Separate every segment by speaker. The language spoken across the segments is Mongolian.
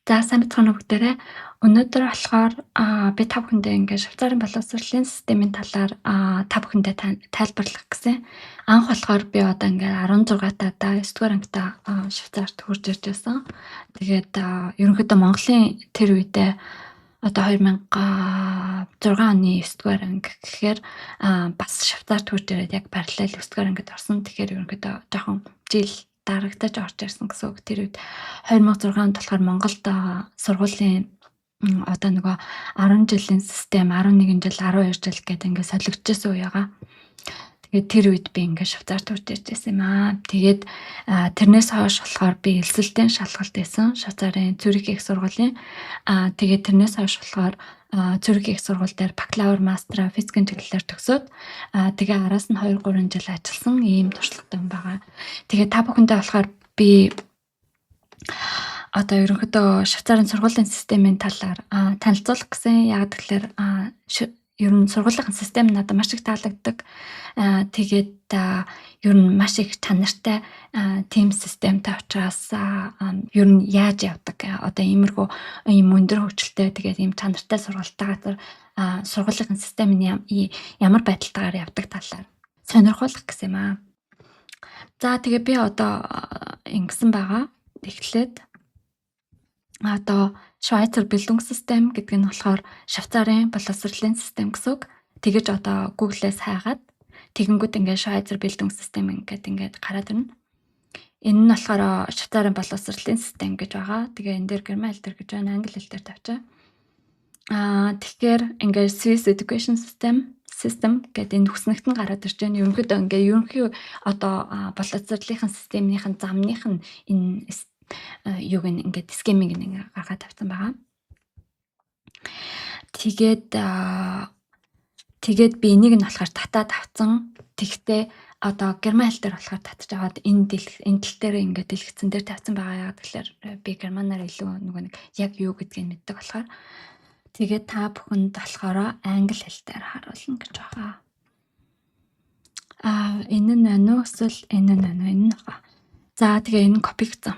Speaker 1: За сайн бацхан бүгдээрээ өнөөдөр болохоор би та бүхэндээ ингээд Швейцарын боловсролын системийн талаар та бүхэндээ тайлбарлах гэсэн. Анх болохоор би одоо ингээд 16 таада 9 дугаар ангита Швейцарт хурж ирж байсан. Тэгээд ерөнхийдөө Монголын тэр үедээ одоо 2006 оны 9 дугаар анги гэхээр бас Швейцарт хурж ирээд яг параллел 9 дугаар ангид орсон. Тэгэхээр ерөнхийдөө жоохон жил дарагдаж орж ирсэн гэсэн үг. Тэр үед 2006 онд болохоор Монголд сургуулийн одоо нөгөө 10 жилийн систем 11 жил 12 жил гэдэг ингээд солигдчихсэн үе байгаа. Тэгээд тэр үед би ингээд Швейцарт хурж ирж байсан юм аа. Тэгээд тэрнээс хойш болохоор би элсэлтийн шалгалт байсан. Швейцарын Цюрих их сургуулийн тэгээд тэрнээс хойш болохоор Цюрих их сургууль дээр бакалавр, мастера физикийн чиглэлээр төгсөөд тэгээ араас нь 2 3 жил ажилласан ийм туршлагатай юм байгаа. Тэгээ та бүхэндээ болохоор би одоо ерөнхийдөө Швейцарын сургуулийн системийн талаар танилцуулах гэсэн. Яг тэгэхээр ер нь сургуулийн систем надад маш их таалагддаг. Тэгээд ер нь маш их чанартай team системтэй учраас ер нь яаж явдаг одоо иймэрхүү ийм өндөр хөгжилтэй тэгээд ийм чанартай сургалттай газар сургуулийн систем нь ямар байдалтайгаар явдаг талаар сонирхуулах гэсэн юм аа. За тэгээ би одоо ингэсэн байгаа. Эхлээд одоо Швейцар Bildungssystem гэдэг нь болохоор Швейцарын боловсролын систем гэсэн үг. Тэгэж одоо Google-ээс хайгаад тэгэнгүүт ингээд Швейцар Bildungssystem ингээд гараад ирнэ. Энэ нь болохоор Швейцарын боловсролын систем гэж байгаа. Тэгээ энэ дээр герман хэл дээр гэж байна, англи хэл дээр тавьчаа. Тэгэхээр ингээд Swiss Education System гэдэг энэ хүснэгт нь гараад ирж байна. Ерөнхийдөө ингээд ерөнхий одоо боловсролын системийн замных нь энэ юуг ингээд схемийг нэг гаргаад тавьсан байгаа. Тэгээд би энийг нь болохоор татаад авсан. Тэгтээ одоо герман хэл дээр болохоор татж аваад энэ тал дээр ингээд дэлгэцэн дээр тавьсан байгаа. Яг тэгэхээр би германаар илүү нөгөө нэг яг юу гэдгийг мэддэг болохоор тэгээд та бүхэнд болохоор англи хэл дээр харуулна гэж байгаа. Энэ нь байна уу? Эсвэл энэ нь байна уу? Энэ нь байгаа. За тэгээ энэ копи гэсэн.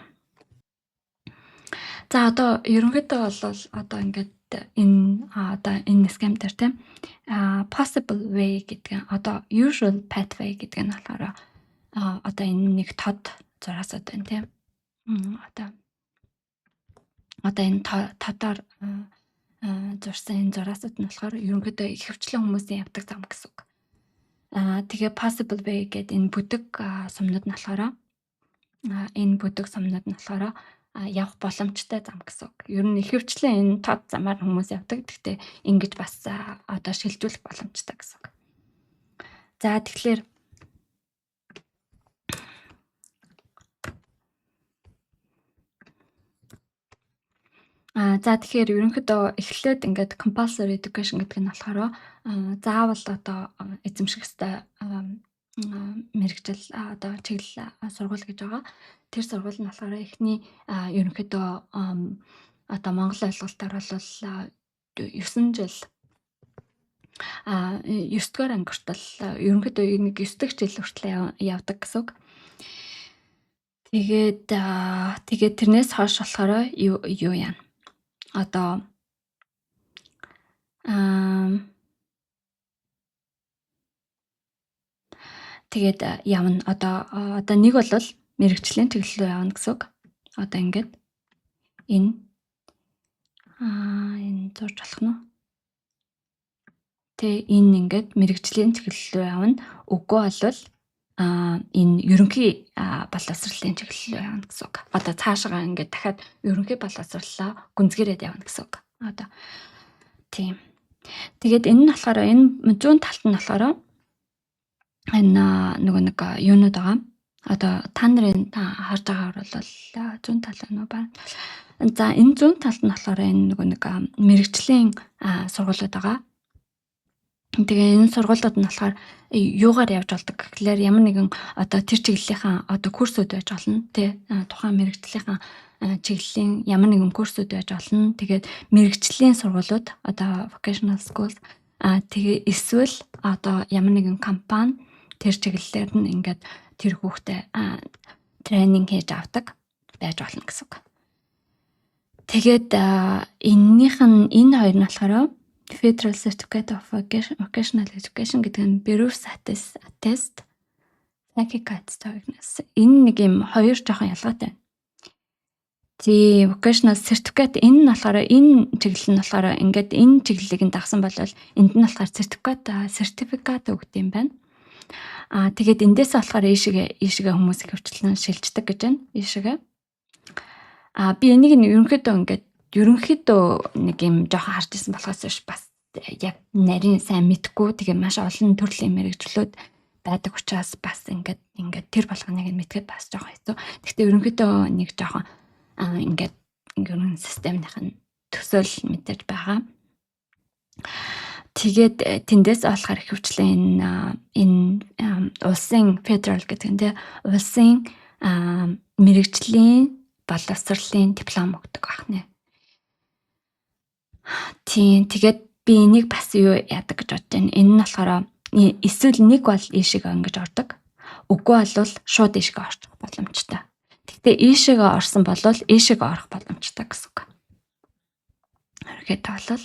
Speaker 1: За одоо ерөнхийдөө бол одоо ингээд энэ схем дээр тийм possible way гэдэг одоо usual pathway гэдэг нь болохоор одоо энэ нэг тод зураасууд байна тийм. Одоо энэ тодоор зурсан энэ зураасууд нь болохоор ерөнхийдөө их хвчлэн хүмүүсийн явдаг зам гэсэн үг. Тэгээ possible way гэдэг энэ бүдэг сумнууд нь болохоор явах боломжтой зам гэсэн үг. Ер нь их хвчлэн энэ тод замаар хүмүүс явдаг. Гэхдээ ингэж бас одоо шилжүүлэх боломжтой гэсэн үг. За тэгэхээр ерөнхийдөө эхлээд ингээд compulsory education гэдэг нь болохоор заавал одоо эзэмших ёстой мэрэгжил одоо чиглэл сургууль гэж байгаа. Тэр сургууль нь болохоор эхний ерөнхийдөө одоо Монгол ойлголтоор бол 9 жил 9 дугаар анги хүртэл ерөнхийдөө нэг 9 дахь жил хүртэл явдаг гэсэн үг. Тэгээд тэрнээс хойш болохоор юу яана. Одоо тэгээд явна. Одоо нэг бол мэрэгчлийн чиглэл рүү явна гэсэн үг. Одоо ингээд энэ зурж болох нь. Тэ энэ ингээд мэрэгчлийн чиглэл рүү явна. Үгүй бол энэ ерөнхий боловсролын чиглэл рүү явна гэсэн үг. Одоо цаашаа ингээд дахиад ерөнхий боловсролоо гүнзгийрээд явна гэсэн үг. Одоо тийм. Тэгээд энэ нь болохоор энэ зүүн талд нь болохоор энэ нөгөө нэг юунууд байгаа. Одоо та нарын харж байгаагаар бол зүүн тал нь байна. За энэ зүүн талд нь болохоор энэ нөгөө нэг мэрэгжлийн сургуулиуд байгаа. Тэгээ энэ сургуулиуд нь болохоор юугаар явж болдог гэхлээр ямар нэгэн одоо тэр чиглэлийнхаа одоо курсууд байж болно. Тэ тухайн мэрэгжлийнхаа чиглэлийн ямар нэгэн курсууд байж болно. Тэгээд мэрэгжлийн сургуулиуд одоо vocational schools тэгээ эсвэл одоо ямар нэгэн компани тэр чиглэлээр нь ингээд тэр хүүхдэд тренинг хийж авдаг байж болно гэсэн үг. Тэгээд эннийх нь энэ хоёр нь болохоор Federal Certificate of Vocational Education гэдэг нь Berufs Attest Fähigkeitszeugnis. Энэ нэг юм хоёр жоохон ялгаатай байна. Тий, Vocational Certificate энэ нь болохоор энэ чиглэл нь болохоор ингээд энэ чиглэлийг нь дагсан бол энд нь болохоор сертификат өгд юм байна. Тэгээд эндээс болохоор ийшгээ хүмүүс хөвчлэн шилждэг гэж байна. Ийшгээ. Би энийг нь ерөнхийдөө нэг юм жоохон харж исэн болохоос биш бас яг нарийн сайн мэдгүй тэгээ маш олон төрлийн мэрэгчлүүд байдаг учраас бас ингээд тэр болгоныг нь мэдгээд бас жоохон хэцүү. Гэхдээ ерөнхийдөө нэг жоохон ингээд ерөн системийнх нь төсөөл мэдээж байгаа. Тэгээд тэндээс болохоор хөвчлэн энэ улсын федерал гэдэг нь улсын мэрэгжлийн боловсролын диплом өгдөг байна. Тийм тэгээд би энийг бас юу яадаг гэж бодож байна. Энэ нь болохоор эсвэл нэг бол ийшээгээ ингэж ордог. Үгүй бол шууд ийшээгээ орчих боломжтой. Гэхдээ ийшээгээ орсон бол ийшээгээ орох боломжтой гэсэн үг. Хэрэг бол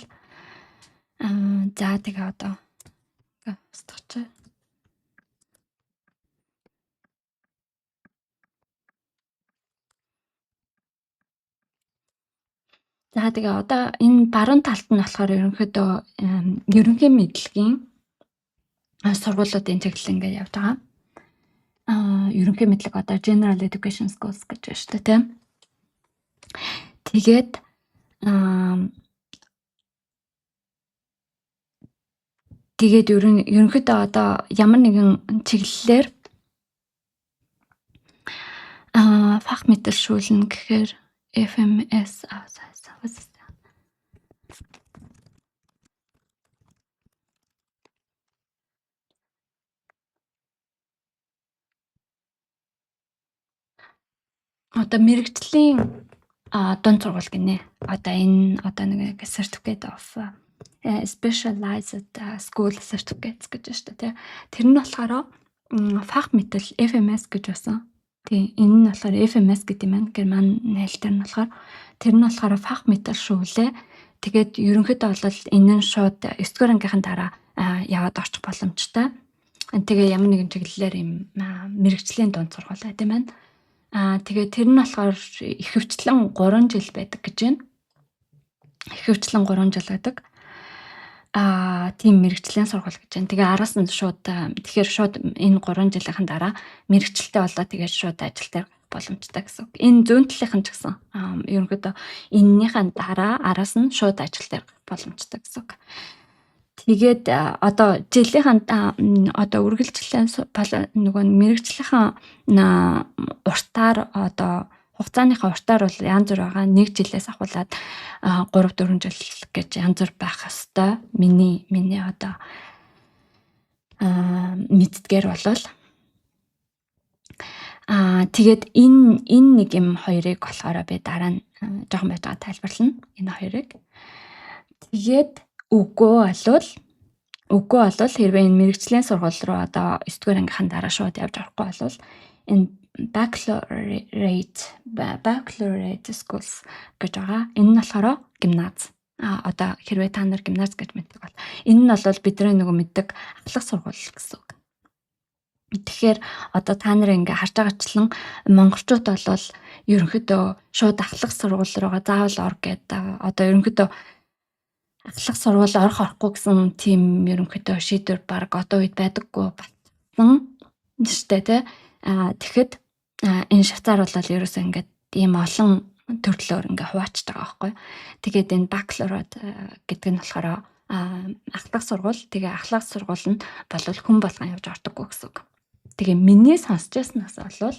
Speaker 1: за тэгээ одоо устгах. За тэгээ одоо энэ баруун талд нь болохоор ерөнхийдөө ерөнхий мэдлэгийн сургуулиудын чиглэл ингээд явж байгаа. Ерөнхий мэдлэг одоо General Education Schools гэж байна шүү дээ, тийм. Тэгээд ерөнхийдөө одоо ямар нэгэн чиглэлээр фах мэдээлшүүлнэ гэхээр FMS одоо мэрэгжлийн дунд сургууль гинэ. Одоо энэ одоо нэг certificate of specialized school certificates гэж байна шүү дээ. Тэр нь болохоор фах мэдэл FMS гэж байсан. Тийм энэ нь болохоор FMS гэдэг юм байна. Герман найлтар нь болохоор тэр нь болохоор фах мэдээлшүүлээ. Тэгээд ерөнхийдөө бол энэ нь шууд 9 дугаар ангийнхын дараа яваад орчих боломжтой. Тэгээ ямар нэгэн чиглэлээр юм мэрэгжлийн дунд сургууль байт юм байна. Тэгээ тэр нь болохоор ихэвчлэн 3 жил байдаг гэж байна. Ихэвчлэн 3 жил байдаг. Тийм мэрэгжлийн сургууль гэж байна. Тэгээ араас нь шууд шууд энэ 3 жилийн дараа мэрэгчлээ болоо тэгээд шууд ажил дээр боломжтой гэсэн үг. Энэ зүүн талынхан ч гэсэн ерөнхийдөө эннийхэн дараа араас нь шууд ажил дээр боломжтой гэсэн үг. Тэгээд одоо жилийнхэн одоо үргэлжлэн нөгөө мэрэгчлийнхэн уртаар одоо хугацааныхаа уртаар бол янз бүр байгаа. 1 жилээс ахуулаад 3-4 жил гэж янз бүр байх хэвээр миний одоо мэддгээр болвол тэгээд энэ нэг юм хоёрыг болохоор би дараа нь жоохон байж байгаа тайлбарлана. Энэ хоёрыг. Тэгээд үгүй болвол хэрвээ энэ мэрэгжлийн сургууль руу одоо 9 дугаар ангийнхаа дараа шууд явж орохгүй болвол энэ baccalaureate schools гэж байгаа. Энэ нь болохоор гимназ. Одоо хэрвээ та нар гимназ гэж мэддэг бол энэ нь бол бидний нөгөө мэддэг ахлах сургууль гэсэн үг. Тэгэхээр одоо та нар ингээ харж байгаачлан монголчууд бол ерөнхийдөө шууд ахлах сургууль руугаа заавал ор гэдэг. Одоо ерөнхийдөө ахлах сургууль орохгүй гэсэн тийм ерөнхийдөө шийдвэр баг одоо үед байдаггүй болсон штэ тий. Тэгэхэд энэ Швейцар бол ерөөсөө ингээд ийм олон төрлөөр ингээ хуваачж байгаа байхгүй. Тэгээд энэ baccalaureate гэдэг нь болохоор ахлах сургууль. Тэгээ ахлах сургууль нь бол хүн болгон явж ордоггүй гэсэн үг. Тэгээ миний сонсч байснаас бол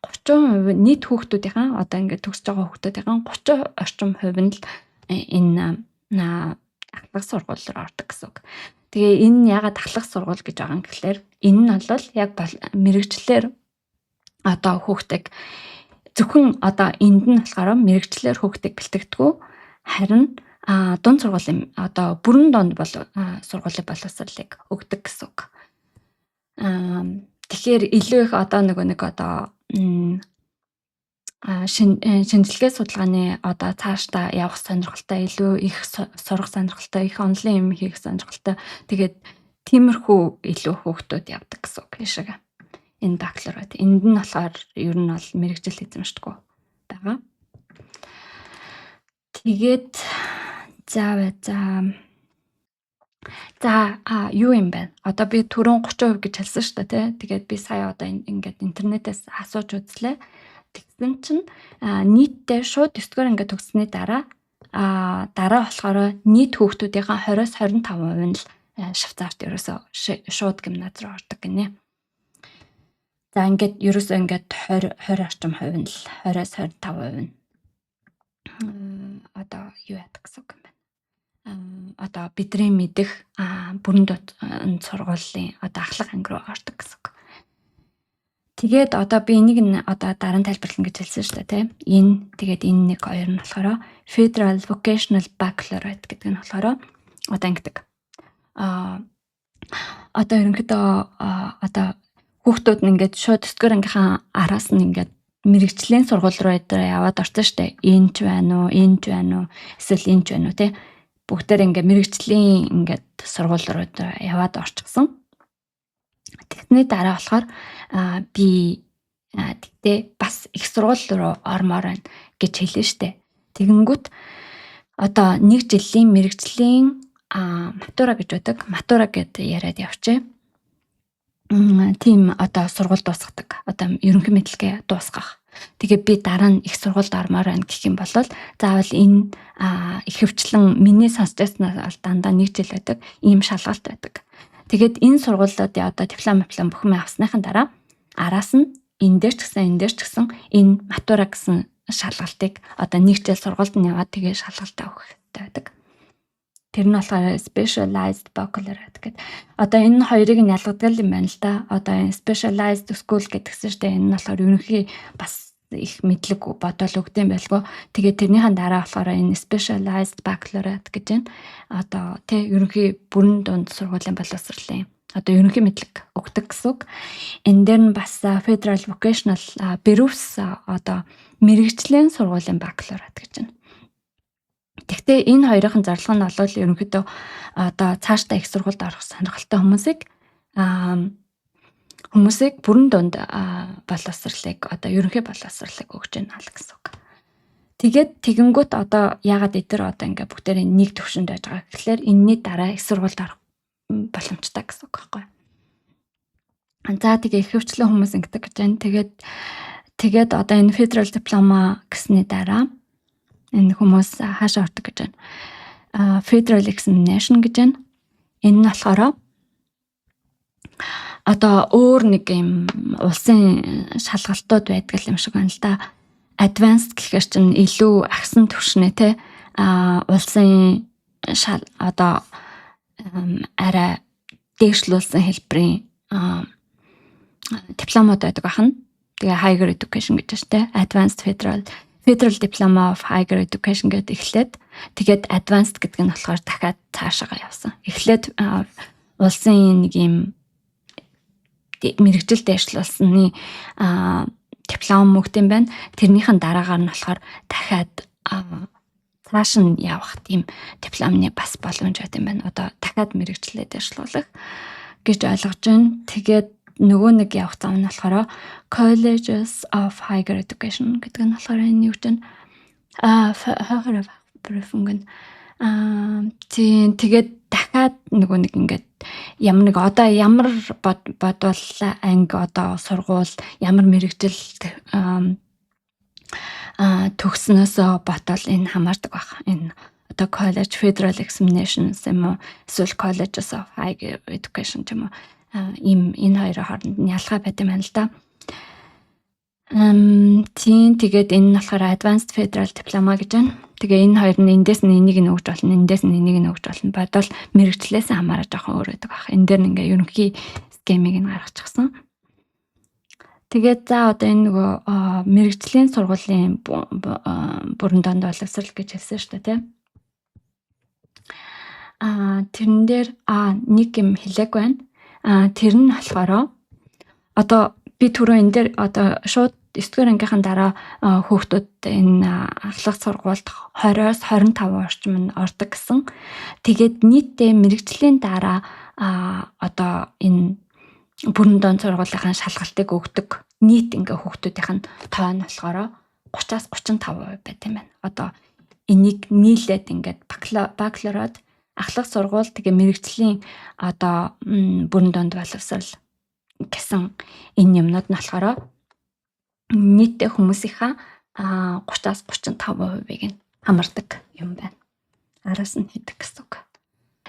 Speaker 1: 30% нийт хүүхдүүдийн одоо ингээд төгсөж байгаа хүүхдүүдийн 30 орчим хувь нь л энэ ахлах сургууль руу ордог гэсэн үг. Тэгээ энэ ягаад ахлах сургууль гэж байгаа юм гэхэлэр энэ нь бол яг мэрэгчлэр одоо хүүхдийг зөвхөн одоо энд нь болохоор мэрэгчлэр хүүхдийг бэлтгэдэггүй харин дунд сургуулийн одоо бүрэн дунд сургуулийн боловсролыг өгдөг гэсэн үг. Тэгэхээр илүү их одоо нэг одоо шинжилгээ судалгааны одоо цаашдаа явах сонирхолтой, илүү их сурах сонирхолтой, их онлын юм хийх сонирхолтой. Тэгээд тиймэрхүү илүү хүүхдүүд явдаг гэсэн үг ийшээ. Энэ бакалаврт. Энд нь болохоор ер нь бол мэрэгжил эзэмшдэггүй байгаа. Тэгээд юу юм бэ? Одоо би түрүүн 30% гэж хэлсэн шүү дээ, тий. Тэгээд би сая одоо ингээд интернетээс асууж үзлээ. Тэгсэн чинь нийтдээ шууд 9 дугаар ангид төгссөний дараа болохоор нийт хүүхдүүдийн 20-25% нь л Швейцарт ерөөсөө шууд гимназ руу ордог гинэ. За ингээд ерөөсөө ингээд 20 орчим хувь нь л 20-25% нь одоо юу яадаг гэсэн үг юм байна. Одоо бидний мэдэх бүрэн дүүрэн сургуулийн одоо ахлах анги руу ордог гэсэн үг. Тэгээд одоо би энийг нь одоо дараа нь тайлбарлана гэж хэлсэн шүү дээ, тийм. Тэгээд энэ нэг хоёр нь болохоор Federal Vocational Baccalaureate гэдэг нь болохоор одоо ингэдэг. Одоо ерөнхийдөө одоо хүүхдүүд нь ингээд шууд 9 дугаар ангийнхаа араас нь ингээд мэрэгжлийн сургууль руу яваад орсон шүү дээ. Энд ч байна уу, эсвэл энэ ч байна уу, тийм. Бүгдээр ингээд мэрэгжлийн ингээд сургууль руу яваад орчихсон. Тэсний дараа болохоор би тэгтээ бас их сургууль руу ормоор байна гэж хэлсэн штэ. Тэгэнгүүт одоо 1 жилийн мэрэгжлийн матура гэж байдаг. Матура гэд яриад явчээ. Тийм одоо сургууль дуусгадаг. Одоо ерөнхий мэдлэгээ дуусгах. Тэгээ би дараа нь их сургуульд ормоор байна гэх юм бол заавал энэ ихэвчлэн миний сонсчсанаас дандаа 1 жил байдаг. Ийм шалгалт байдаг. Тэгээд энэ сургуулиудын одоо диплом бүхэн авсныхан дараа араас нь энэ дээр ч гэсэн энэ матура гэсэн шалгалтыг одоо 1 жил сургуульд нь яваад тэгээ шалгалтаа өгөх хэрэгтэй байдаг. Тэр нь болохоор specialized baccalaureate гэдэг. Одоо энэ хоёрыг нь ялгадаг юм байна л да. Одоо энэ specialized school гэдгсэн чинь энэ нь болохоор ерөнхий бас их мэдлэг бодол өгдөм байлгүй. Тэгээд тэрнийхэн дараа болохоор энэ specialized baccalaureate гэж байна. Одоо тий ерөнхий бүрэн дунд сургуулийн боловсролын одоо ерөнхий мэдлэг өгдөг гэсэн үг. Энэ дээр нь бас Federal Vocational Berufs одоо мэрэгжлийн сургуулийн baccalaureate гэж байна. Тэгтээ энэ хоёрын зарлага нь бол ерөнхийдөө одоо цаашдаа их сургуульд орох сонирхолтой хүмүүсийг бүрэн дунд боловсролыг одоо ерөнхий боловсролыг өгч байна гэсэн үг. Тэгээд тэгэнгүүт одоо ягаад эдгээр одоо ингээ бүгдээрээ нэг төвшөнд байж байгаа гэхэлэр энэний дараа их сургуульд орох боломжтой гэсэн үг байхгүй. За тэгээ ихэвчлэн хүмүүс ингэдэг гэж байна. Тэгээд одоо энэ Federal Diploma гэсний дараа энэ хүмүүс хаашаа ордог гэж байна. Federal Examination гэж байна. Энэ нь болохоор одоо өөр нэг юм улсын шалгалтууд байдаг юм шиг байна л да. Advanced гэхээр чинь илүү агсан түвшнээ те улсын одоо арай дээшлүүлсэн хэлбэрийн дипломод байдаг бахан. Тэгээ higher education гэж байна те. Advanced Federal Diploma of Higher Education гэдэг эхлээд тэгээд Advanced гэдэг нь болохоор дахиад цаашаа явсан. Эхлээд улсын нэг юм мэрэгжил дээшлүүлсэний диплом өгдөм байна. Тэрнийхэн дараагаар нь болохоор дахиад цааш нь явах тийм дипломны бас боломж байдаг юм байна. Одоо дахиад мэрэгчлээ дээшлүүлэх гэж ойлгож байна. Тэгээд нөгөө нэг явах зам нь болохоор Colleges of Higher Education гэдэг нь болохоор энэ юу гэж хагар префунг тэгээд дахиад нөгөө нэг ингээд ямар нэг одоо ямар бодвол анги одоо сургууль ямар мэрэгжил төгснөөсөө ботвол энэ хамаардаг байх. Энэ одоо College Federal Examinations юм уу эсвэл Colleges of Higher Education юм уу ийм энэ хоёрын хооронд нь ялгаа байт юм байна л да. Тэгээд энэ нь болохоор Advanced Federal Diploma гэж байна. Тэгээ энэ хоёр нь эндээс нь энийг нь өгч болно, эндээс нь энийг нь өгч болно. Бодвол мэрэгчлээс хамаараа жоохон өөр байдаг байх. Энэ дээр нь ингээ ерөнхий схемийг нь гаргачихсан. Тэгээд за одоо энэ нөгөө мэрэгжлийн сургуулийн бүрэн донд боловсрол гэж хэлсэн шүү дээ, тийм. Тэрэн дээр нэг юм хэлээг байна. Тэр нь болохоор одоо би түрүү энэ дээр одоо шууд 9-р ангийнхаа дараа хүүхдүүд энэ ахлах сургуульд 20-оос 25 орчим нь ордог гэсэн. Тэгээд нийтдээ мэрэгжлийн дараа одоо энэ бүрэн доод сургуулийн шалгалтыг өгдөг нийт ингээ хүүхдүүдийнх нь тоо нь болохоор 30-аас 35% байт юм байна. Одоо энийг нийлээд ингээд бакалаврууд ахлах сургууль тэгээ мэрэгжлийн одоо бүрэн доод боловсрол гэсэн энэ юмнууд нь болохоор нийтдээ хүмүүсийнхаа 30-аас 35%-ийг нь хамардаг юм байна. Араас нь хийдэг гэсэн үг.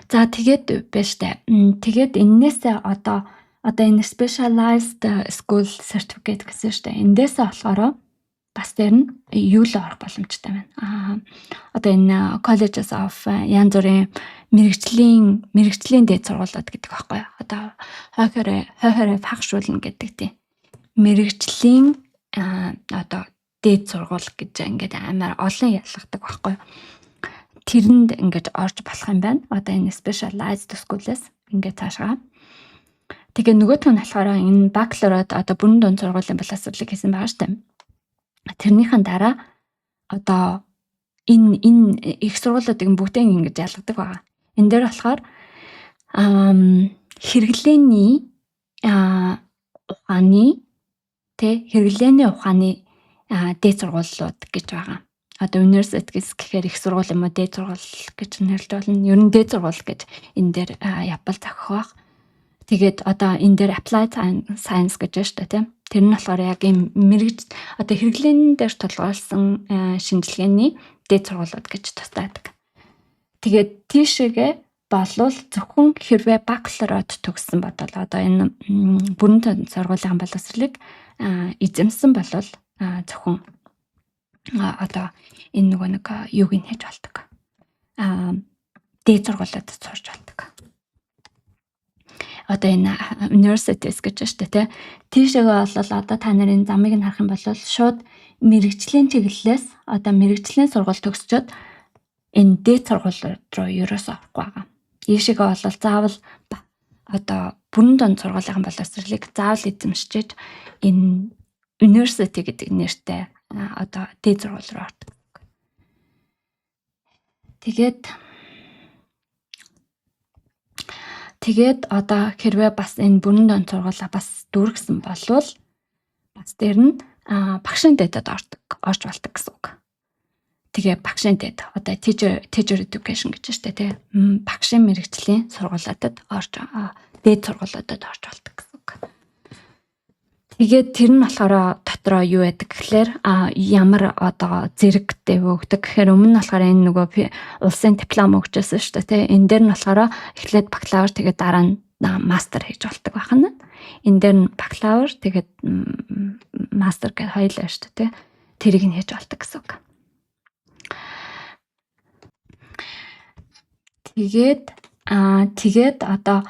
Speaker 1: За тэгээд байж таа. Тэгээд энээсээ одоо энэ specialized school certificate гэсэн шүү дээ. Эндээсээ болохоор бас дээр нь юу л орох боломжтой байна. Одоо энэ colleges of янз бүрийн мэрэгжлийн дээд сургуулиуд гэдэг байхгүй юу? Одоо хойхороо фахшуулна гэдэг тийм. Мэрэгжлийн одоо дээд сургууль гэж ингээд амар олон ялгадаг байхгүй юу? Тэрэнд ингээд орж болох юм байна. Одоо энэ specialized school-ээс ингээд цаашгаа. Тэгээ нөгөөх нь болохоор энэ бакалаврууд одоо бүрэн доод сургуулийн боловсролыг хийсэн байгаа шүү дээ. Тэрнийхэн дараа одоо энэ их сургуулиудыг бүгдээ ингэж ялгадаг байгаа. Энэ дээр болохоор хэрэглээний ухааны дээд сургуулиуд гэж байгаа. Одоо universities гэхээр их сургууль юм уу дээд сургууль гэж нэрлэж болно. Ер нь дээд сургууль гэж энэ дээр явбал зохих байх. Тэгээд одоо энэ дээр applied science гэж байна шүү дээ тийм. Тэр нь болохоор яг ийм одоо хэрэглээний дээр тулгуурласан шинжилгээний дээд сургуулиуд гэж тусдаадаг. Тэгээд тийшээгээ болвол зөвхөн хэрвээ бакалаврууд төгссөн бодвол одоо энэ бүрэн доод сургуулийн боловсролыг эзэмсэн болвол зөвхөн одоо энэ нэг юуг нь хийж болдог. Дээд сургуулиуд сурч болдог. Одоо энэ universities гэж байна шүү дээ тий. Тийшээгээ бол одоо та нарын замыг нь харах юм бол шууд мэрэгжлийн чиглэлээс одоо мэрэгжлийн сургууль төгсчөөд энэ дээд сургууль руу ерөөсөө орохгүй байгаа. Ийшээгээ бол заавал одоо бүрэн доод сургуулийн боловсролыг заавал эзэмшиж энэ university гэдэг нэртэй одоо дээд сургууль руу ордог. Тэгээд одоо хэрвээ бас энэ бүрэн доод сургуулаа бас дүүргэсэн болвол бас дээр нь багшийн дэдэд орж болдог гэсэн үг. Тэгээ багшийн дэд одоо teacher education гэж байна шүү дээ тий. Багшийн мэрэгжлийн сургуулиудад дээд сургуулиудад орж болдог гэсэн үг. Тэгээд тэр нь болохоор дотроо юу байдаг гэхээр ямар одоо зэрэгтэй өгдөг гэхээр өмнө нь болохоор энэ нөгөө улсын диплом өгчөөсөн шүү дээ тий. Энэ дээр нь болохоор эхлээд бакалавр тэгээд дараа нь мастер хийж болдог байна. Энэ дээр нь бакалавр тэгээд мастер гэж хоёулаа шүү дээ тий. Тэрийг нь хийж болдог гэсэн үг. Тэгээд одоо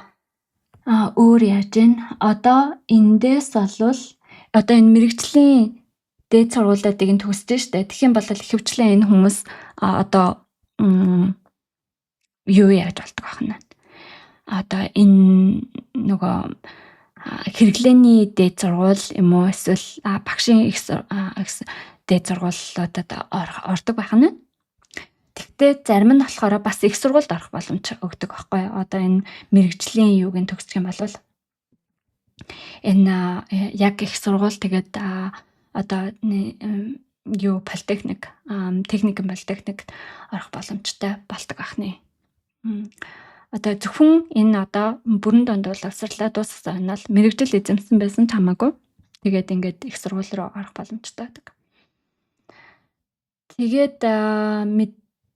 Speaker 1: өөр яаж ийн одоо эндээс болвол одоо энэ мэрэгжлийн дээд сургуулиудыг нь төгсөж штэ. Тэгхийн бол ихэвчлэн энэ хүмүүс одоо юу яаж болдог байна. Одоо энэ нөгөө хэрэглээний дээд сургууль юм уу эсвэл багшийн дээд сургуулиудад ордог байна. Тэгтээ зарим нь болохоор бас их сургуульд орох боломж өгдөг байхгүй юу? Одоо энэ мэрэгжлийн юуг нь төгсөх юм бол энэ яг их сургууль тэгээд одоо юу политехник, техник орох боломжтой болдог ахны. Одоо зөвхөн энэ одоо бүрэн доод боловсролоо дуусгасан нь бол мэрэгжил эзэмсэн байсан ч хамаагүй. Тэгээд ингээд их сургууль руу орох боломжтой байдаг.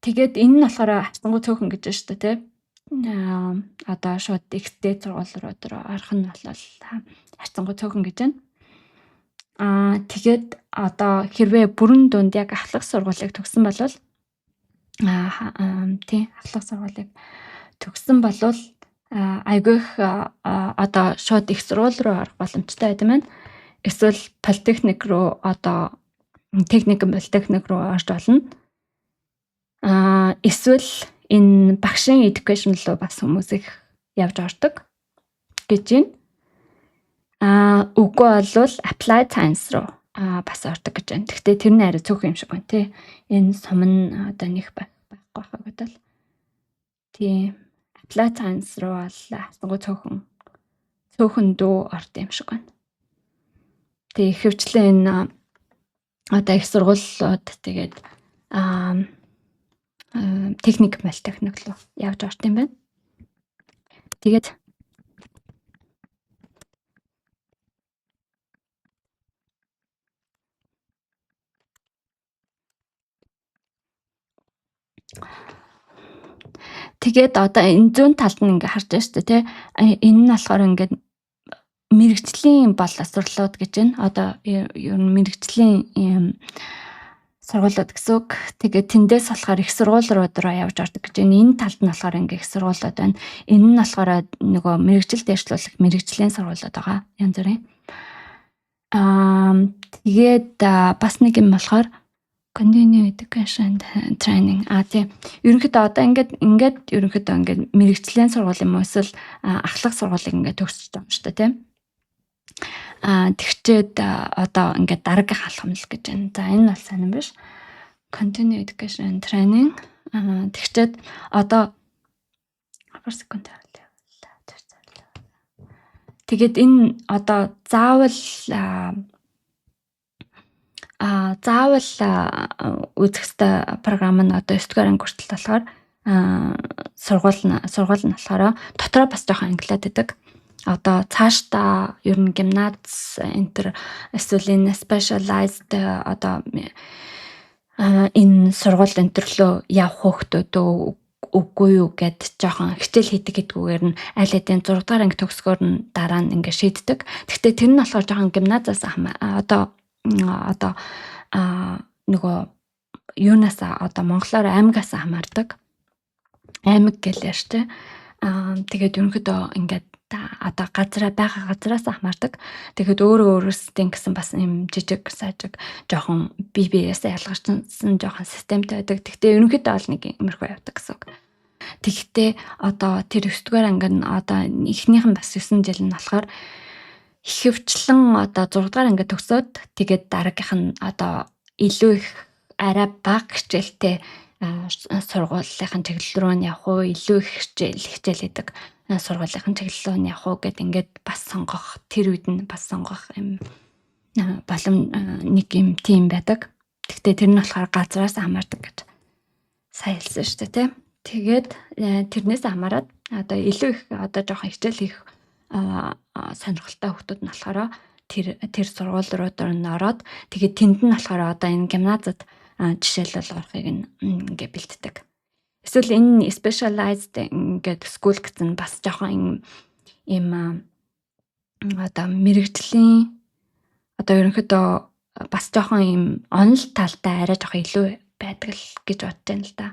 Speaker 1: Тэгээд энэ нь болохоор хацсангуй цөөхөн гэж байна шүү дээ тий. Одоо шууд ихтэй сургууль руу орох нь бол хацсангуй цөөхөн гэж байна. Тэгээд одоо хэрвээ бүрэн дунд яг ахлах сургуулийг төгссөн бол ахлах сургуулийг төгссөн бол айгүйх одоо шууд их сургууль руу орох боломжтой байдаг маань. Эсвэл политехник руу одоо политехник руу орж болно. Эсвэл энэ багшийн education руу бас хүмүүс их явж ордог гэж байна. Үгүй бол applied science руу бас ордог гэж байна. Гэхдээ тэр нь арай цөөхөн юм шиг байна тий. Энэ сум нь одоо нэг байхгүй байхаа гэдэг л. Тийм. Applied Science руу бол хасангуй цөөхөн дүү орд юм шиг байна. Тэгээ ихэвчлэн энэ одоо их сургуулиуд тэгээд техник политехник руу явж орд юм байна. Тэгээд одоо энэ зүүн талд нь ингээ харж байна шүү дээ тий. Энэ нь болохоор ингээд мэрэгжлийн боловсролууд гэж байна. Одоо ер нь мэрэгжлийн сургуулиуд гэсэн үг. Тэгээд тэндээс болохоор их сургуулиуд руу явж ордог гэж байна. Энэ талд нь болохоор ингээ их сургуулиуд байна. Энэ нь болохоор нөгөө мэрэгжил дэвшлүүлэх мэрэгжлийн сургуулиуд байгаа. Янз бүрийн. Тэгээд бас нэг юм болохоор continue education training. Тийм. Ерөнхийдөө одоо ингээд ерөнхийдөө ингээд мэрэгжлийн сургууль юм уу эсвэл ахлах сургуулийг ингээд төгсөж байгаа юм шүү дээ, тийм. Тэгчээд одоо ингээд дараагийн халахмал гэж байна. За энэ бол сайн юм биш. Continue education training. Тэгчээд одоо тэгээд энэ одоо заавал үзэх ёстой програм нь одоо 9 дугаар анги хүртэл болохоор сургууль нь болохоор дотроо бас жоохон англиад байдаг. Одоо цаашдаа ер нь гимназ эсвэл энэ specialized одоо энэ сургууль өнтрлөө явах хүүхдүүд үгүй юу гэд жоохон хичээл хийдэггүйгээр нь аль хэдийн 6 дугаар анги төгсгөөр нь дараа нь ингээ шийддэг. Гэхдээ тэр нь болохоор жоохон гимназаас одоо нөгөө юунаас одоо монголоор аймагаас хамаардаг. Аймаг гэлээ штэ. Тэгээд ерөнхийдөө ингээд одоо байгаа газраас хамаардаг. Тэгээд өөрөөсөө гэсэн бас юм жижиг сажиг жоохон BBS ялгарсан жоохон системтэй байдаг. Тэгтээ ерөнхийдөө бол нэг иймэрхүү явдаг гэсэн үг. Тэгтээ одоо тэр 9 дугаар анги нь одоо эхнийх нь бас 9 жил нь болохоор ихэвчлэн одоо 6 дугаар анги төгсөөд тэгээд дараагийнх нь одоо илүү их арай бага хичээлтэй сургуулийн чиглэл рүү нь явах уу, илүү их хичээл хийдэг сургуулийн чиглэл рүү нь явах уу гэд ингээд бас сонгох, тэр үед нь бас сонгох юм нэг юм тийм байдаг. Гэхдээ тэр нь болохоор газраас хамаардаг гэж сайн хэлсэн шүү дээ, тийм. Тэгээд тэрнээс хамаарат одоо илүү их одоо жоохон хичээл хийх сонирхолтой хүмүүс нь болохоор тэр сургууль руу ороод тэгээд тэнд нь болохоор одоо энэ гимназад жишээлбэл орохыг ингээ бэлддэг. Эсвэл энэ specialized ингээд school гэсэн бас жоохон юм одоо мэрэгжлийн одоо ерөнхийдөө бас жоохон юм онол талтай арай жоохон илүү байдаг л гэж бодож байна л да.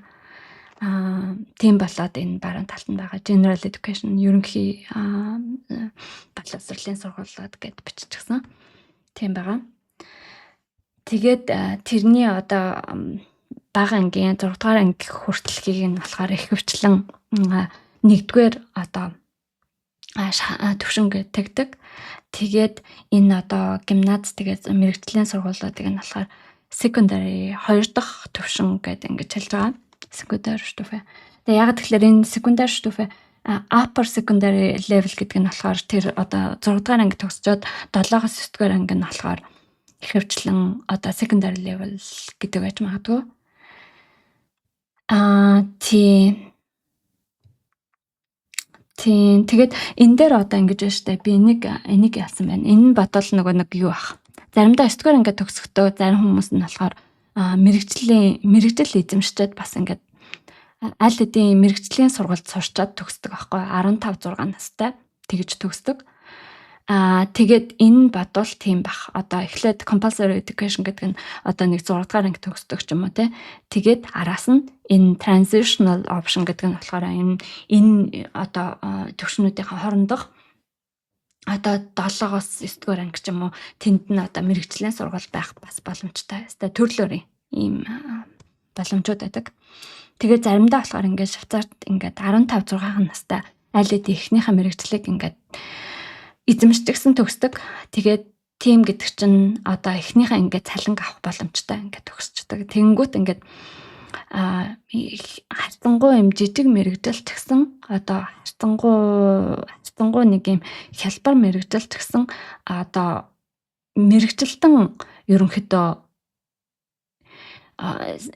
Speaker 1: Тийм болоод энэ баруун талд нь байгаа general education ерөнхий боловсролын сургуулиуд гэд биччихсэн. Тийм байгаа. Тэгээд тэрний одоо бага ангийн 6 дугаар анги хүртэлхийг нь болохоор ихэвчлэн 1-р одоо төвшинг тэгдэг. Тэгээд энэ одоо гимназ тэгээд мэрэгжлийн сургуулиудыг нь болохоор secondary 2 дахь төвшин гэдэг ингэж хэлж байгаа. Secondary stufe. Тэгээд яг тэгэхээр энэ secondary stufe upper secondary level гэдэг нь болохоор тэр одоо 6 дугаар анги төгсчөөд 7-оос 9 дугаар анги нь болохоор ихэвчлэн одоо secondary level гэдэг байж магадгүй. Тийм. Тэгээд энэ дээр одоо ингэж байна штэ. Би энийг ялсан байна. Энэ нь бодвол нөгөө нэг юу ах. Заримдаа 9 дугаар анги төгсөхдөө зарим хүмүүс нь болохоор мэрэгжил эзэмшчихэд бас ингээд аль хэдийн мэрэгжлийн сургуульд сурчаад төгсдөг байхгүй 15 6 настай тэгж төгсдөг. Тэгээд энэ бодвол тийм бах. Одоо эхлээд compulsory education гэдэг нь одоо нэг 6 дугаар анги төгсдөг ч юм уу те. Тэгээд араас нь энэ transitional option гэдэг нь болохоор энэ одоо төвшнүүдийн хоорондох одоо 7-оос 9 дугаар анги ч юм уу тэнд нь одоо мэрэгжлийн сургууль байх бас боломжтой. Хэвээ төрлөөрийн ийм боломжууд байдаг. Тэгээд заримдаа болохоор ингээд Швейцарт ингээд 15 6 настай аль хэдийн эхнийхээ мэрэгжлийг ингээд эзэмшчихсэн төгсдөг. Тэгээд тим гэдэг чинь одоо эхнийхээ ингээд цалин авах боломжтой ингээд төгсчдөг. Тэнгүүт ингээд харьцангуй юм жижиг мэрэгжил ч гэсэн одоо харьцангуй нэг юм хялбар мэрэгжил ч гэсэн одоо мэрэгжилтэн ерөнхийдөө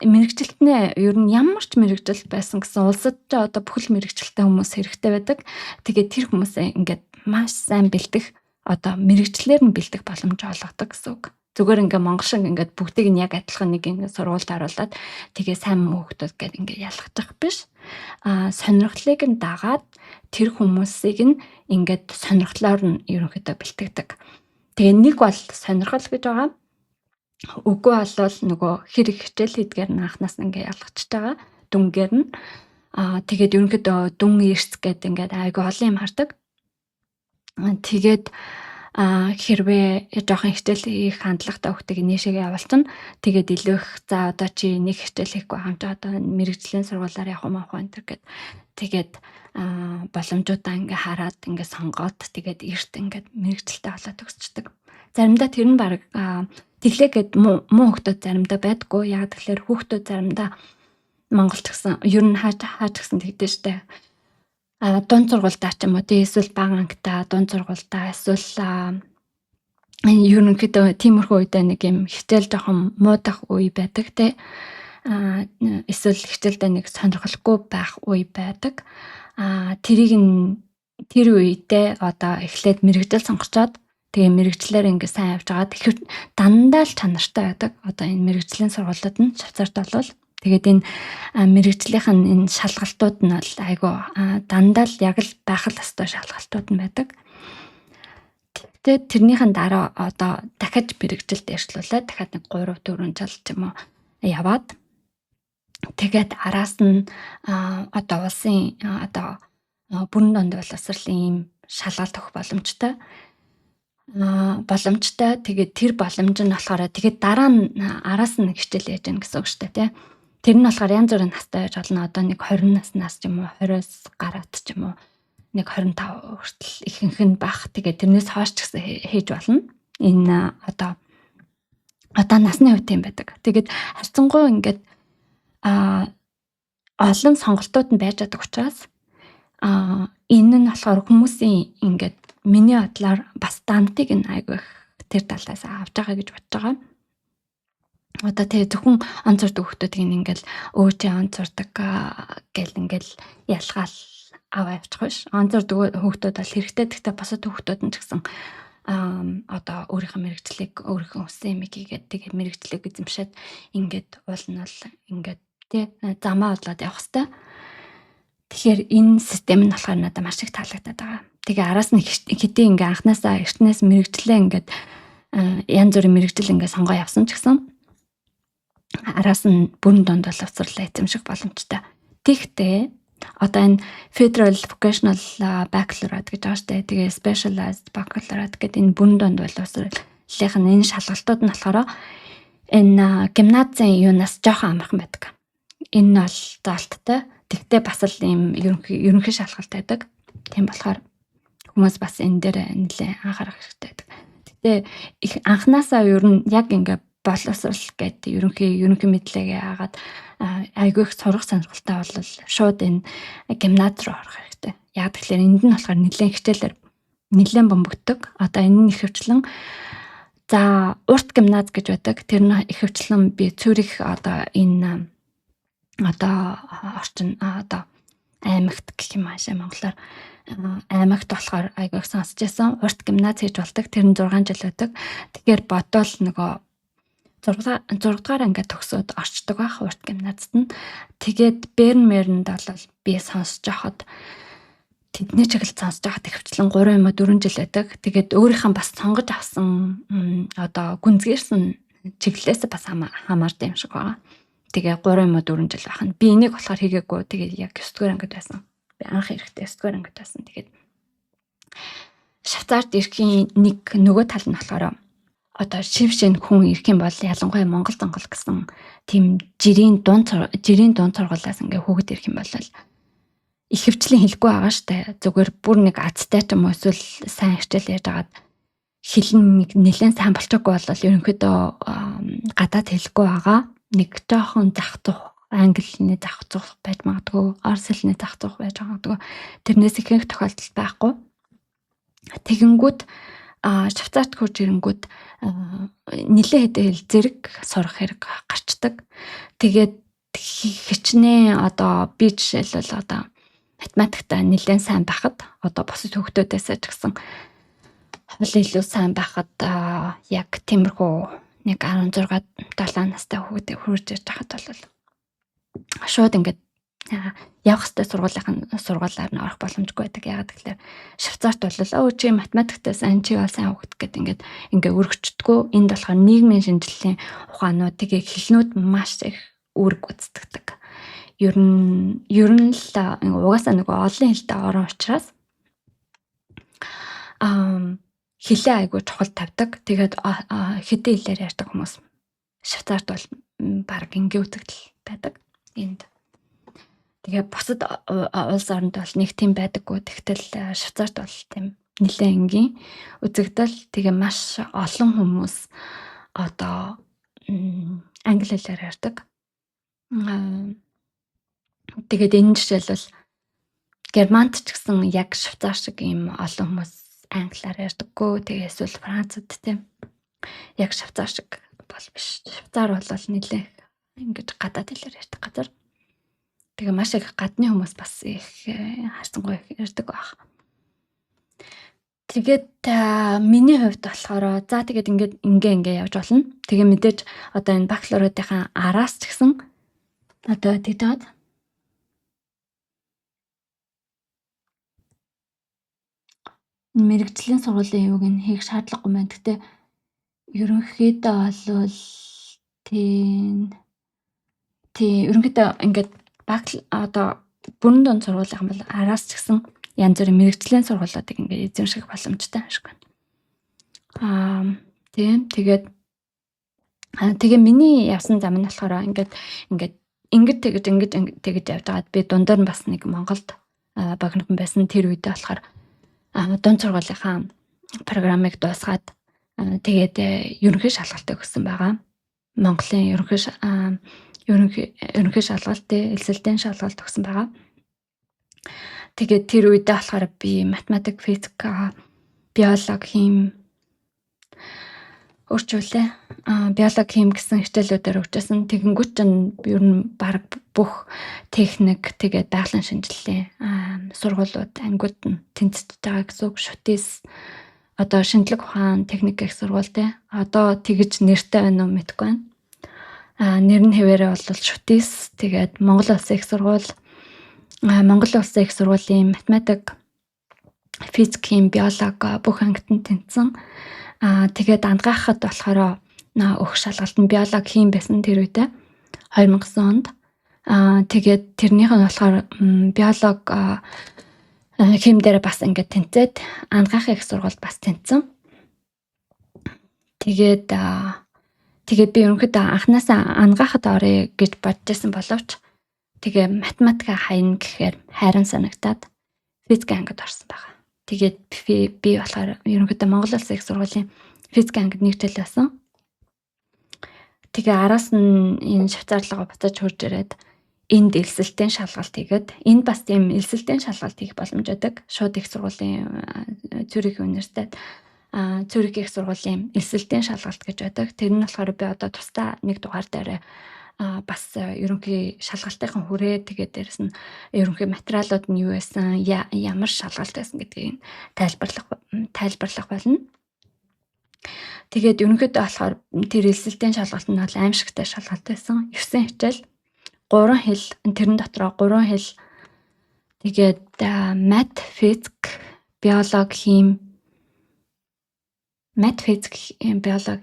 Speaker 1: мэрэгжилтнээ ер нь ямар ч мэрэгжил байсан гэсэн улсад ч одоо бүхэл мэрэгжилтэй хүмүүс хэрэгтэй байдаг. Тэгээд тэр хүмүүсээ ингээд маш сайн бэлдэх одоо мэрэгчлэр нь бэлдэх боломж олгодог гэсэн үг. Зүгээр ингээ монгол шиг ингээд бүгдийг нь яг адилхан нэг ингээ сургуульд харуулад тэгээ сайн хүүхдүүд гэдэг ингээ ялгачих биш. Сонирхлыг нь дагаад тэр хүмүүсийг нь ингээд сонирхлоор нь ерөнхийдөө бэлтгэдэг. Тэгээ нэг бол сонирхол гэж байгаа. Үгүй болвол нөгөө хэр их хичээл хийдгээр нь анханаас нь ингээ ялгачж байгаа. Дүнгээр нь тэгээд ерөнхийдөө дүн эрс гэдэг ингээд айгүй олон юм хардаг. Тэгээд хэрвээ жоохон хичээл хийх хандлагатай хүүхдийг нээшээгээ явуулчихна. Тэгээд илүү их за одоо чи нэг хичээл хийхгүй хамж одоо мэрэгжлийн сургуулиар явах юм аах энэ гэд. Тэгээд боломжуудаа ингээ хараад ингээ сонгоод тэгээд эрт ингээ мэрэгжилтэй болоод төгсчдөг. Заримдаа тэр нь баг тэглээгээд муу хүүхдүүд заримдаа байдаггүй. Яг тэгэхээр хүүхдүүд заримдаа Монголч гэсэн ер нь хаач гэсэн тэгдэж штэ. Дунд сургуультаа ч юм уу тий эсвэл бага ангитай дунд сургуультаа эсвэл ерөнхийдөө тиймэрхүү үедээ нэг юм хичээл жоохон муудах үе байдаг тий. Эсвэл хичээлдээ нэг сонирхолгүй байх үе байдаг. Тэр үедээ одоо эхлээд мэрэгжил сонгочоод тэгээ мэрэгчлэр ингээ сайн явж байгаа. Тэгэхээр дандаа л чанартай байдаг. Одоо энэ мэрэгжлийн сургуулиуд нь Швейцарт болвол тэгээд энэ мэрэгжлийнх нь энэ шалгалтууд нь бол айгүй дандаа л яг л байх л ёстой шалгалтууд нь байдаг. Тэгээд тэрнийхэн дараа одоо дахиж мэрэгжилд дэвшлүүлээд дахиад нэг 3-4 жил ч юм уу яваад тэгээд араас нь одоо улсын одоо бүрэн донд боловсролын ийм шалгалт өгөх боломжтой. Тэгээд тэр боломж нь болохоор тэгээд дараа нь араас нь хичээл яаж гэнэ гэсэн үг шүү дээ тий. Тэр нь болохоор янз бүрийн настай байж болно. Одоо нэг 20 наснаас ч юм уу 20-с гараад ч юм уу нэг 25 хүртэл ихэнх нь бах. Тэгээд тэрнээс хойш ч гэсэн хийж болно. Энэ одоо насны хувьд юм байдаг. Тэгээд харьцангуй ингээд олон сонголтууд нь байж байгаа учраас энэ нь болохоор хүмүүсийн ингээд миний бодлоор бас дантыг нь айгүй их тэр талаас авч байгаа гэж бодож байгаа. Одоо тэгээ зөвхөн онцордог хүмүүсийг ингээл өөчөө онцордог гэл ингээл ялгаал аваа явчих биш. Онцордог хүмүүсүүд бол хэрэгтэй. Гэхдээ босод хүмүүсүүд нь ч гэсэн одоо өөрийнхөө мэрэгчлийг өөрийнхөө хүссэн юм хийгээд тэгээ мэрэгчлийг эзэмшээд ингээд уул нь бол ингээд тий замаа бодлоод явах хэрэгтэй. Тэгэхээр энэ систем нь болохоор надад маш их таалагдаад байгаа. Тэгээ араас нь хэдий ингээ анханасаа эртнээс мэрэгчлээ ингээд янз бүрийн мэрэгжил ингээ сонгоо явсан ч гэсэн араас нь бүрэн донд боловсролоо эзэмших боломжтой. Тэгтээ одоо энэ Federal Vocational Baccalaureate гэж байгаа шүү дээ. Тэгээ Specialized Baccalaureate гэдэг энэ бүрэн донд боловсролынх нь энэ шалгалтууд нь болохоор энэ гимназийн юунаас жоохон амархан байдаг. Энэ нь бол заалттай. Тэгтээ бас л ийм ерөнхий шалгалт байдаг. Тийм болохоор хүмүүс бас энэ дээр нэлээд анхаарах хэрэгтэй байдаг. Тэгтээ их анханасаа ер нь яг ингээ боловсрол гэдэг ерөнхий мэдлэгээ хагаад айгүй их сурах сонирхолтой бол шууд энэ гимназ руу орох хэрэгтэй. Яг тэгэхээр энд нь болохоор нэлээд хичээлээр нэлээд бомбогддог. Одоо энэ нь ихэвчлэн за урт гимназ гэж байдаг. Тэр нь ихэвчлэн би Цюрих одоо энэ одоо орчин одоо аймагт гэх юм аашаа монголоор аймагт болохоор айгүй их сонсч байсан. Урт гимназ хийж болдог. Тэр нь 6 жил байдаг. Тэгэхээр бодвол нөгөө 6 дугаар ангид төгсөөд орчдөг байх урт гимназт нь. Тэгээд Бернмерэнд бол би сонсож байхад тэдний чиглэл сонсож байхад ихэвчлэн 3 юм уу 4 жил байдаг. Тэгээд өөрийнхөө бас сонгож авсан одоо гүнзгийрсэн чиглэлээс бас хамаард юм шиг байгаа. Тэгээ 3 юм уу 4 жил байх нь. Би энийг болохоор хийгээгүй. Тэгээд яг 9 дугаар ангид байсан. Би анх ирэхдээ 9 дугаар ангид байсан. Тэгээд Швейцарт ирэхийн нэг нөгөө тал нь болохоор одоо шив хүн ирэх юм бол ялангуяа Монгол гэсэн тийм жирийн дунд сургуулиас ингээ хүүхэд ирэх юм бол ихэвчлэн хэлэхгүй байгаа штэ. Зүгээр бүр нэг азтай ч юм уу эсвэл сайн хичээл яаж агаад хэл нь нэлээд сайн болчихгүй бол ерөнхийдөө гадаад хэлгүй байгаа. Нэг жоохон зах зух англи хэлний зах зух байж магадгүй, орос хэлний зах зух байж магадгүй. Тэрнээс ихэнх тохиолдол байхгүй. Тэгэнгүүт Швейцарт хурж ирэнгүүт нэлээд хэдэн хэл зэрэг сурах хэрэг гарчдаг. Тэгээд хичнээн одоо би жишээлбэл одоо математиктаа нэлээд сайн байхад одоо бусад хүүхдүүдээс ч гэсэн хавлын илүү сайн байхад яг тиймэрхүү нэг 16 7 настай хүүхдээ хурж ирж байхад бол шууд ингээд явах хэвээр сургуулиар нь орох боломжгүй байдаг. Ягаад гэвэл Швейцарт бол чи математиктаа сайн чи бол сайн хүүхэд гэдэг ингээд өргөчдгөө. Энд болохоор нийгмийн шинжилгээний ухаанууд тэгээ хэлнүүд маш их үүрэг гүйцэтгэдэг. Ер нь л угаасаа нөгөө олон хэлтэй орон учраас хэлээ айгуу чухал тавьдаг. Тэгээд хэдэн хэлээр ярьдаг хүмүүс Швейцарт бол баг ингээ үтгэл байдаг. Энд тэгээ бусад улс оронд бол нэг тийм байдаггүй. Тэгтэл Швейцарт бол тийм нэлээд энгийн үзэгдэл. Тэгээ маш олон хүмүүс одоо англи хэлээр ярьдаг. Тэгээд энэ жишээлбэл Германд ч гэсэн яг Швейцар шиг ийм олон хүмүүс англиар ярьдаггүй. Тэгээ эсвэл Францад тийм яг Швейцар шиг бол биш. Швейцар бол нэлээд ингэж гадаад хэлээр ярьдаг газар. Тэгээ маш их гадны хүмүүс бас их харцангуй ярьдаг байх. Тэгээд миний хувьд болохоор за тэгээд ингээ явж болно. Тэгээ мэдээж одоо энэ бакалавруудынхаа араас ч гэсэн одоо тэгээд мэрэгжлийн сургуулийн юуг нь хийх шаардлагагүй байна. Гэхдээ ерөнхийдөө бол ерөнхийдөө ингээд одоо бүрэн дунд сургуулийн бол араас ч гэсэн янз бүрийн мэрэгжлийн сургуулиудыг ингээд эзэмших боломжтой шиг байна. Тэгээд миний явсан зам нь болохоор ингээд тэгж явжгаад би дундаар нь бас нэг Монголд богинохон байсан. Тэр үедээ болохоор дунд сургуулийнхаа программыг дуусгаад тэгээд ерөнхий шалгалтыг өгсөн байгаа. Монголын ерөнхий шалгалт, элсэлтийн шалгалт өгсөн байгаа. Тэгээд тэр үедээ болохоор би математик, физик, биологи, хим биологи, хим гэсэн хичээлүүдээр өгчсэн. Тэгэнгүүт чинь ер нь баг бүх техник, тэгээд байгалийн шинжилгээ сургуулиуд ангиуд нь тэнцэж байгаа гэсэн үг. Шүтээс одоо шинжлэх ухаан техник их сургууль одоо тэгж нэртэй байна уу мэдэхгүй байна. Нэр нь хэвээрээ бол Шүтээс, тэгээд Монгол Улсын их сургууль, Монгол Улсын их сургуулийн математик, физик, хим, биологи бүх ангид нь тэнцсэн. Тэгээд ангахад болохоор өгөх шалгалт нь биологи, хим байсан тэр үедээ 2009 онд. Тэгээд тэрнийх нь болохоор биологи, хим дээр бас ингээд тэнцээд ангахын их сургуульд бас тэнцсэн. Тэгээд би ерөнхийдөө анханасаа ангахад орё гэж бодож байсан боловч тэгээ математика хаяна гэхээр хайран санагтаад физик ангид орсон байгаа. Тэгээд би болохоор ерөнхийдөө Монгол Улсын их сургуулийн физик ангид нэг жил байсан. Тэгээ араас нь энэ Швейцар руу буцаж хурж ирээд энд элсэлтийн шалгалт хийгээд энд бас тийм элсэлтийн шалгалт хийх боломж байдаг. Шууд их сургуулийн Цюрих университет Цюрих их сургуулийн элсэлтийн шалгалт гэж байдаг. Тэр нь болохоор би одоо тусдаа нэг дугаар дээр бас ерөнхий шалгалтынхан хүрээ тэгээд дээрэс нь ерөнхий материалууд нь юу байсан, ямар шалгалт байсан гэдгийг тайлбарлах болно. Тэгээд ерөнхийдөө болохоор тэр элсэлтийн шалгалт нь бол аимшигтай шалгалт байсан. 9 хичээл, 3 хэл, тэрэн дотроо 3 хэл. Тэгээд мат, физик, биологи,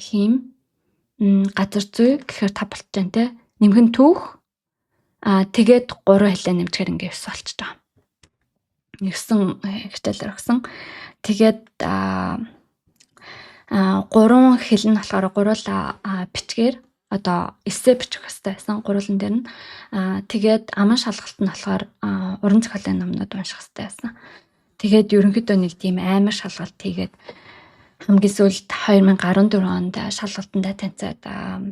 Speaker 1: хим, газар зүй гэхээр 5 болчих жан тэ. Нэмхэн түүх тэгээд 3 хэлээ нэмчихээр ингээ 9 болчих жоо. 9 хичээлээр өгсөн. Тэгээд 3 хэл нь болохоор гуруула бичгээр одоо эссе бичих хэрэгтэй байсан гурван дээр нь. Тэгээд аман шалгалт нь болохоор уран зохиолын номнууд унших хэрэгтэй байсан. Тэгээд ерөнхийдөө нэг тийм амар шалгалт хийгээд хамгийн сүүлд 2014 онд шалгалтандаа таньцаад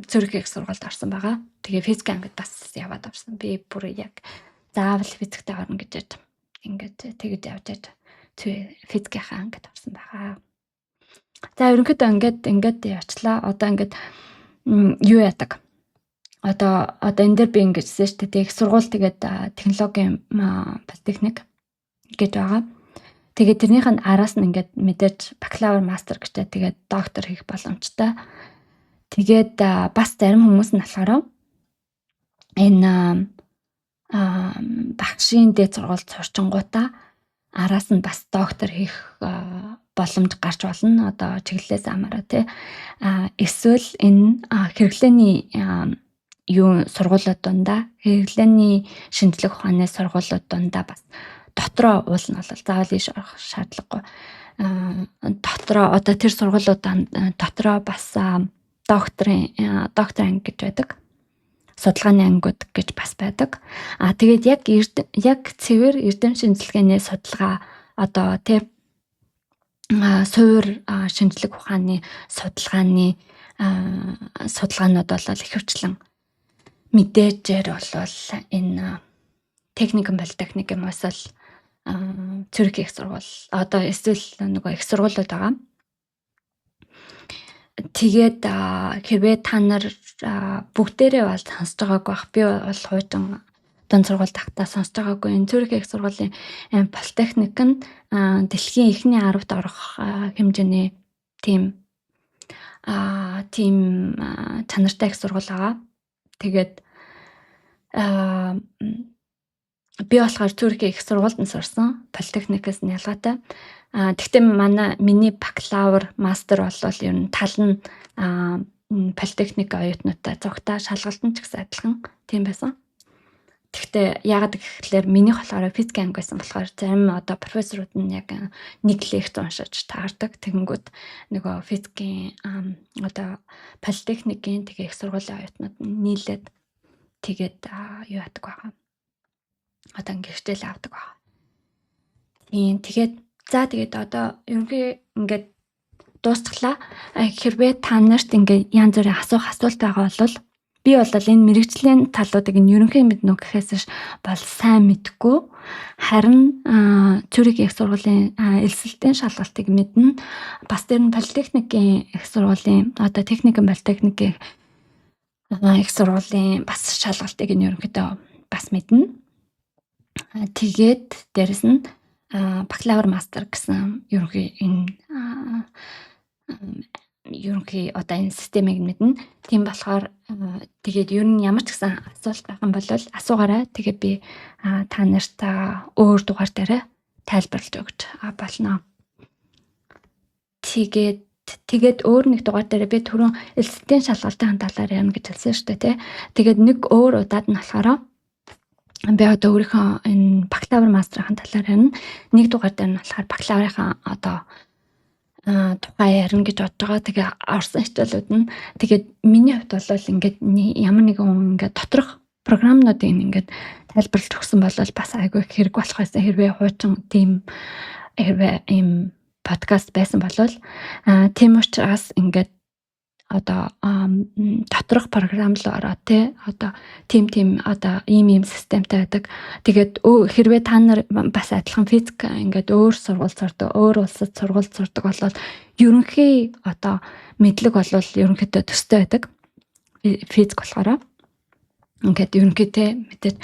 Speaker 1: Цүрх их сургуульд орсон байгаа. Тэгээ физик ангид бас яваад орсон. Би бүр яг заавал физиктэй орно гэж ингэж тэгж явж физикийнхаа ангид орсон байгаа. За ерөнхийдөө ингээд явчлаа. Одоо ингээд юу яадаг? Одоо энэ дээр би ингэжсэн шүү дээ. Их сургууль тэгээд технологийн политехник гэж байгаа. Тэгээд тэрнийх нь араас нь ингээд мэдээж бакалавр, мастер гэжтэй тэгээд доктор хийх боломжтой. Тэгээд бас зарим хүмүүс нь болохоор энэ багшийн дээд сургуульд сурчингуудаа араас нь бас доктор хийх боломж гарч болно. Одоо чиглэлээс амаараа тий. Эсвэл энэ хэрэглээний сургуулиуд дундаа хэрэглээний шинжлэх ухааны сургуулиуд дундаа бас дотроо уул нь бол заавал ийш орох шаардлагагүй. Дотроо одоо тэр сургуулиудаа дотроо бас докторын анги гэж байдаг. Судалгааны ангиуд гэж бас байдаг. Тэгээд яг цэвэр эрдэм шинжилгээний судалгаа одоо тий суур шинжлэх ухааны судалгаанууд бол ихэвчлэн мэдээжээр бол энэ техникум политехник юм уусал Цүрх их сургууль одоо эсвэл нөгөө их сургуулиуд байгаа. Тэгээд хэрвээ та нар бүгдээрээ бол сонсож байгаагүй бах. Би бол хуучин дунд сургууль тахтаа сонсож байгаагүй. Энэ Цүрх их сургуулийн политехник нь дэлхийн эхний 10-т орох хэмжээний тийм чанартай их сургууль байгаа. Тэгээд би болохоор Цүрх их сургуульд нь сурсан. Политехникээс нь ялгаатай. Гэхдээ миний бакалавр, мастер бол ер нь тал нь политехник оюутнуудаа зогтаа шалгалтын ч гэсэн адилхан тийм байсан. Гэхдээ яагаад гэхээр минийх болохоор физик анги байсан болохоор зарим одоо профессорууд нь яг нэг лекц уншиж таардаг. Тэгэнгүүт нөгөө физикийн одоо политехникийн тэгээ их сургуулийн оюутнууд нийлээд тэгээд юу яадаг байгаа. Одоо ингэ хичээл авдаг байгаа. Тэгээд одоо ерөнхий ингээд дуусчлаа. Хэрвээ та нарт ингээд янз бүрийн асуулт байгаа бол би бол энэ мэрэгжлийн талуудыг нь ерөнхий мэднэ гэхээс бол сайн мэдгүй. Харин Цүрх их сургуулийн элсэлтийн шалгалтыг мэднэ. Бас тэр нь политехникийн их сургуулийн одоо техникум политехникийн их сургуулийн бас шалгалтыг нь ерөнхийдөө бас мэднэ. Тэгээд дээрэс нь бакалавр, мастер гэсэн ерөнхий одоо энэ системийг мэднэ. Тийм болохоор тэгээд ер нь ямар ч гэсэн асуулт байх юм бол асуугаарай. Тэгээд би та нарт өөр дугаар дээр тайлбарлаж өгч болно. Тэгээд өөр нэг дугаар дээр би түрүүн элсэлтийн шалгалтын талаар ярина гэж хэлсэн шүү дээ тий. Тэгээд нэг өөр удаад нь болохоор би одоо өөрийнхөө энэ бакалавр, мастерын талаар ярина. Нэг дугаар дээр нь болохоор бакалаврынхаа одоо тухай ярина гэж бодож байгаа. Тэгээ орсон хичээлүүд нь тэгээд миний хувьд бол ингээд ямар нэгэн ингээд доторх програмнуудыг ингээд тайлбарлаж өгсөн бол бас айгүй хэрэг болох байсан. Хэрвээ хуучин хэрвээ ийм подкаст байсан бол тийм учраас ингээд одоо доторх програм руу ороо тий одоо тийм одоо ийм системтэй байдаг. Тэгээд хэрвээ та нар бас адилхан физик ингээд өөр сургууль сурдаг, өөр улсад сургууль сурдаг бол ерөнхий одоо мэдлэг бол ерөнхийдөө төстэй байдаг. Физик болохоор ингээд ерөнхийдөө мэдээд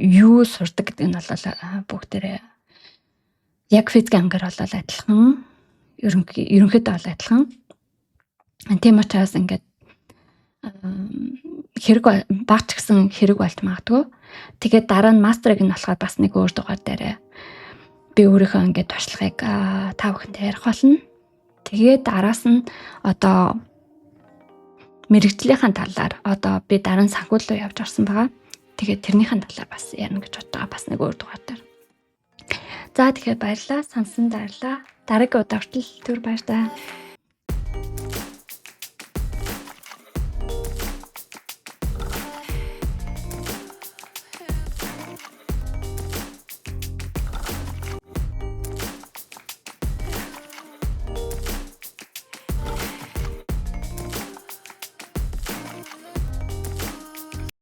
Speaker 1: юу сурдаг гэдэг нь бол бүгдээрээ яг физик ангиар бол адилхан. Ерөнхийдөө бол адилхан. Тийм учраас ингээд хэрэг багч гэсэн хэрэг болт магадгүй. Тэгээд дараа нь мастерыг нь болохоор бас нэг өөр дугаар дээр би өөрийнхөө ингээд туршлагыг та бүхэнтэй ярих болно. Тэгээд араас нь одоо мэрэгжлийнхэн талаар одоо би дараа нь санхүү руу явж орсон байгаа. Тэгээд тэрнийхэн талаар бас ярина гэж бодож байгаа. Бас нэг өөр дугаар дээр. За тэгэхээр баярлалаа. Сонсон баярлалаа. Дараагийн удаа хүртэл түр баярлалаа.